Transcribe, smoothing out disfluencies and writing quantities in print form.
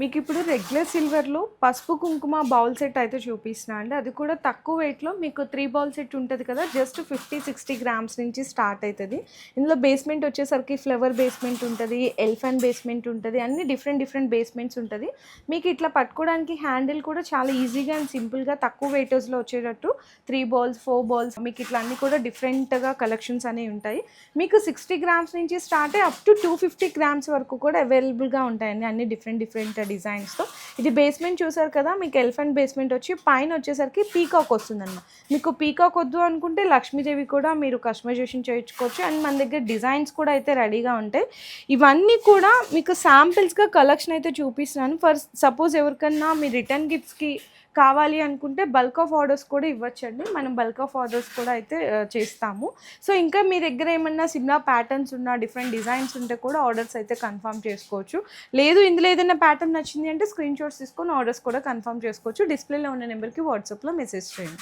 మీకు ఇప్పుడు రెగ్యులర్ సిల్వర్లో పసుపు కుంకుమ బౌల్ సెట్ అయితే చూపిస్తున్నా అండి. అది కూడా తక్కువ వెయిట్లో మీకు 3 బౌల్ సెట్ ఉంటుంది కదా, జస్ట్ 50-60 గ్రామ్స్ నుంచి స్టార్ట్ అవుతుంది. ఇందులో బేస్మెంట్ వచ్చేసరికి ఫ్లవర్ బేస్మెంట్ ఉంటుంది, ఎలిఫెంట్ బేస్మెంట్ ఉంటుంది, అన్ని డిఫరెంట్ బేస్మెంట్స్ ఉంటుంది. మీకు ఇట్లా పట్టుకోవడానికి హ్యాండిల్ కూడా చాలా ఈజీగా అండ్ సింపుల్గా తక్కువ వెయిటేజ్లో వచ్చేటట్టు 3 బౌల్స్ 4 బౌల్స్ మీకు ఇట్లా అన్ని కూడా డిఫరెంట్గా కలెక్షన్స్ అనేవి ఉంటాయి. మీకు 60 గ్రామ్స్ నుంచి స్టార్ట్ అప్ టు 250 గ్రామ్స్ వరకు కూడా అవైలబుల్గా ఉంటాయండి, అన్ని డిఫరెంట్ డిజైన్స్తో. ఇది బేస్మెంట్ చూసారు కదా, మీకు ఎలిఫెంట్ బేస్మెంట్ వచ్చి పైన వచ్చేసరికి పీకాక్ వస్తుందన్నమాట. మీకు పీకాక్ వద్దు అనుకుంటే లక్ష్మీదేవి కూడా మీరు కస్టమైజేషన్ చేయించుకోవచ్చు. అండ్ మన దగ్గర డిజైన్స్ కూడా అయితే రెడీగా ఉంటాయి. ఇవన్నీ కూడా మీకు శాంపిల్స్గా కలెక్షన్ అయితే చూపిస్తున్నాను. ఫర్ సపోజ్ ఎవరికన్నా మీ రిటర్న్ గిఫ్ట్స్కి కావాలి అనుకుంటే బల్క్ ఆఫ్ ఆర్డర్స్ కూడా ఇవ్వచ్చండి. మనం బల్క్ ఆఫ్ ఆర్డర్స్ కూడా అయితే చేస్తాము. సో ఇంకా మీ దగ్గర ఏమన్నా సిమిలర్ ప్యాటర్న్స్ ఉన్న డిఫరెంట్ డిజైన్స్ ఉంటే కూడా ఆర్డర్స్ అయితే కన్ఫర్మ్ చేసుకోవచ్చు. లేదు ఇందులో ఏదైనా ప్యాటర్న్ నచ్చింది అంటే స్క్రీన్ షాట్స్ తీసుకొని ఆర్డర్స్ కూడా కన్ఫర్మ్ చేసుకోవచ్చు. డిస్ప్లేలో ఉన్న నెంబర్కి వాట్సాప్లో మెసేజ్ చేయండి.